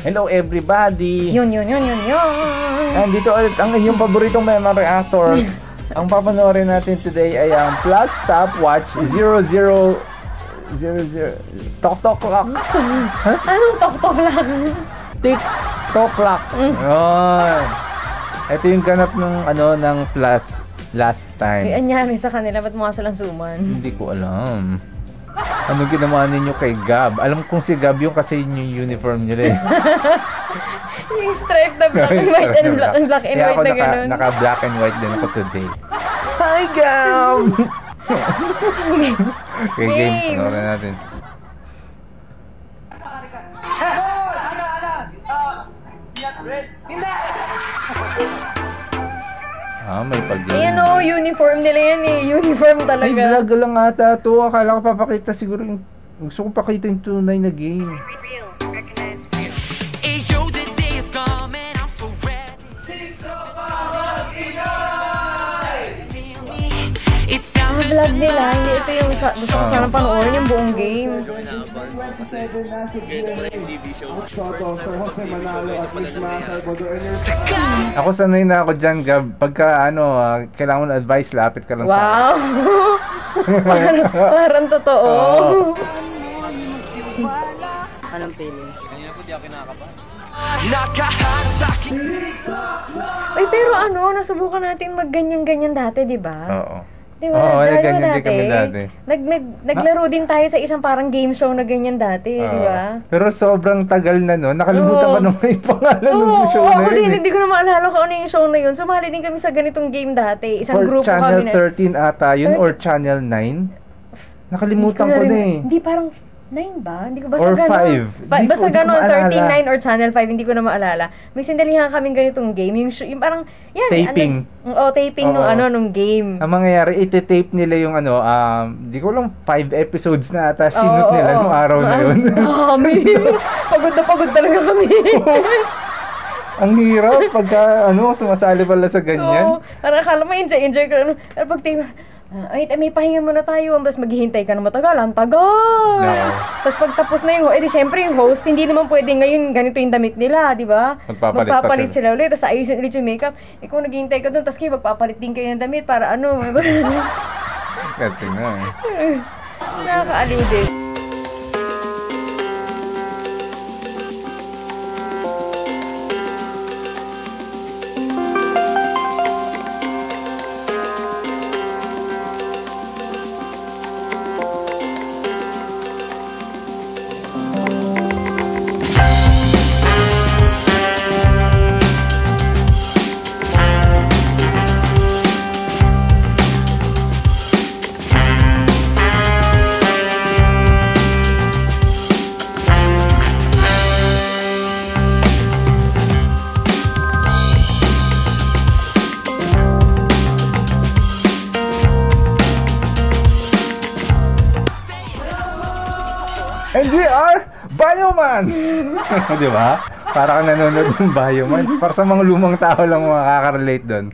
Hello everybody! Yun. Nandito ulit ang inyong paboritong memory actor. Ang papanoorin natin today ay ang Plus Stopwatch 0000 Tok Clock. Anong Tok lang? Tok Clock. Ito yung ganap ng Plus last time. May anyari sa kanila, ba't mukha silang suman? Hindi ko alam. Anong ginawa ninyo kay Gab? Alam kong si Gab yung kasi yung uniform nila eh. Yung stripe na black and white and black and white na gano'n. Naka-black and white din ako today. Hi Gab! Okay, game. Panoorin natin. May pag-game. Ayan o, uniform nila yan eh. Uniform talaga. Ay, vlog lang ata to. Akala ko papakita siguro yung... Gusto ko pakita yung tunay na game. Ang vlog nila, hindi ito yung gusto ko sanang panoorin yung buong game. Ako sanay na ako dyan, Gab. Pagka kailangan mo na advice, lapit ka lang wow. Parang totoo. Anong feeling? Kanina po di ako nakakapa. Ay, pero nasubukan natin magganyan-ganyan dati, di ba? Oo. Diba? Ganyan din kami dati. Naglaro din tayo sa isang parang game show na ganyan dati, di ba? Pero sobrang tagal na nakalimutan ko naman yung pangalan ng show na yun. Hindi ko na maalala kung ano yung show na yun. Sumali din kami sa ganitong game dati. Isang grupo kami kami. Channel 13 ata yun or Channel 9? Nakalimutan ko na eh. Hindi, parang 9 ba? Hindi ko basta or gano'n. 5. Basta gano'n, 13, 9 or Channel 5, hindi ko na maalala. May sindalihan kaming ganitong game. Yung parang, yan. Taping. Taping nung game. Ang mangyayari, iti-tape nila yung di ko lang 5 episodes na ata sinut nila nung araw na yun. Dami. Pagod na pagod talaga kami. Ang hirap pagka sumasali pala sa ganyan. Parang akala mo enjoy ka. Pag ay, may pahinga muna tayo. Tapos maghihintay ka na matagal. Ang tagal! No. Tapos pagtapos na yung syempre yung host, hindi naman pwede ngayon ganito yung damit nila, di ba? Magpapalit sila ulit. Tapos ayusin ulit yung makeup. Kung naghihintay ka doon, tapos kayo magpapalit din kayo ng damit para Kasi nga nakakaaliw din. NGR Bioman! Di ba? Para kang nanonood ng Bioman. Para sa mga lumang tao lang makaka-relate doon.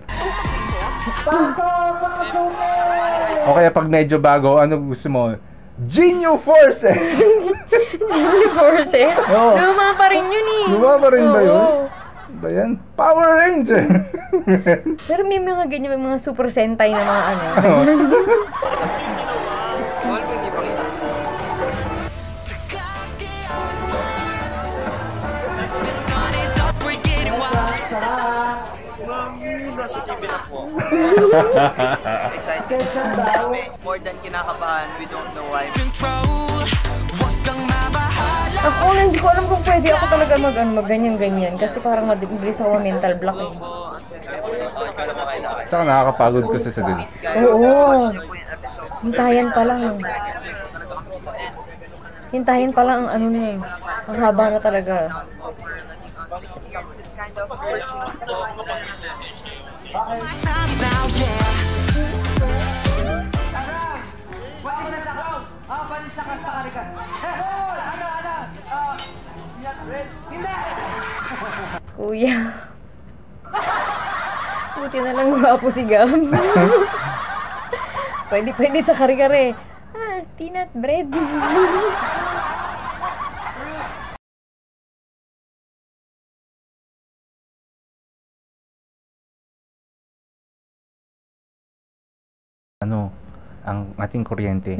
O kaya pag medyo bago, ano gusto mo? Genio Forces! Genio Forces? Oo. Luma pa rin yun eh. Luma pa rin ba yun? Ba yan? Power Ranger! Pero may mga ganyan, may mga Super Sentai na mga Nasa TV na po. Excited. More than kinakabahan, we don't know why. Ako hindi ko alam kung pwede ako talaga mag-ganyan-ganyan kasi parang mabilis ako mental block eh. Saka nakakapagod kasi sa din. Oo. Hintayan pa lang. Hintayin pa lang ang na eh. Ang haba na talaga. Kuya. Buti na lang gwapo si Gab. Pwede sa kare-kare. Peanut bread. ang ating kuryente.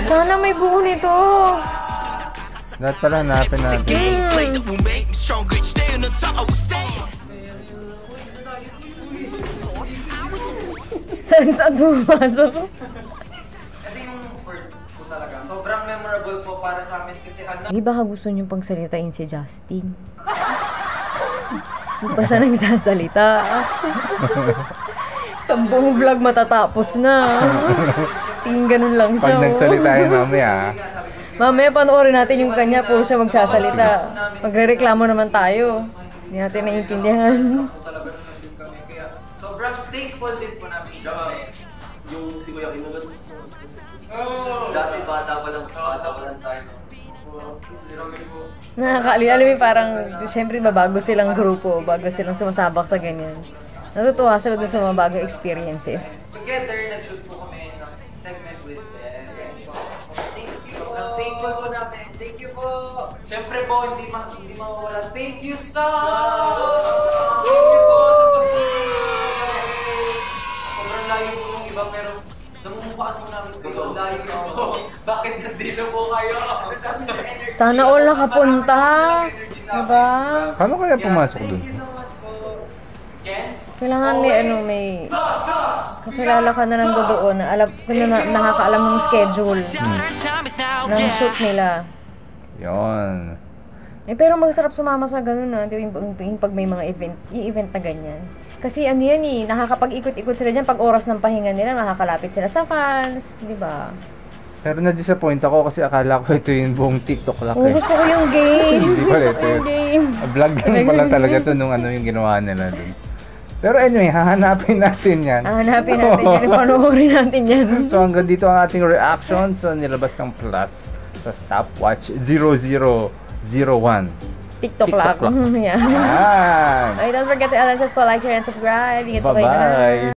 Sana may buo nito. Lahat pala hanapin natin. Saan pumasok? Ito yung word ko talaga. Sobrang memorable po para sa amin kasi Di baka gusto niyong pagsalitain si Justin? Di ba siya nagsasalita? Sa buong vlog matatapos na. Tingin ganun lang siya. Pag nagsalita yun mamaya. Mamaya panoorin natin yung kanya, puro siya magsasalita. Magre-reklamo naman tayo. Hindi natin naiintindihan. sobrang thankful din po namin. Yung si Kuya Kinulat. Dati bata pa lang tayo. Nakakali, alam mo parang, syempre bago silang grupo, bago silang sumasabak sa ganyan. Natutuwa sila doon sa mga bagong experiences. Together, nag-shoot po kami ng segment with them. Sobrang thankful po namin. Thank you po. Siyempre po, hindi mawawala. Thank you so much. Thank you po sa pag-ibig. Sobrang layo po ng iba, pero namumukhaan po namin kayo. Layo po. Bakit nandito po kayo? Sana all nakapunta. Diba? Paano kaya pumasok dun? Thank you so much po. Ken? Kailangan may kakilala ka na lang doon na alam, na nakakaalam ng schedule ng shoot nila. Yon. Pero masarap sumama sa ganun na, yung pag may mga event na ganyan. Kasi ano yan nakakapag-ikot-ikot sila dyan pag oras ng pahinga nila, nakakalapit sila sa fans, di ba? Pero na-disappoint ako kasi akala ko ito yung buong TikTok lang. Gusto ko yung game. Hindi pala Gusto ko yung game. Vlog lang pala talaga to nung yung ginawa nila dun. Pero anyway, hahanapin natin yan. Hahanapin natin yan. Panoorin natin yan. So hanggang dito ang ating reaction sa nilabas ng Plus sa Stopwatch 0001. TikTok lang. Yeah. Yan. Okay, don't forget to like, share, and subscribe. Ingat po kayo. Bye-bye.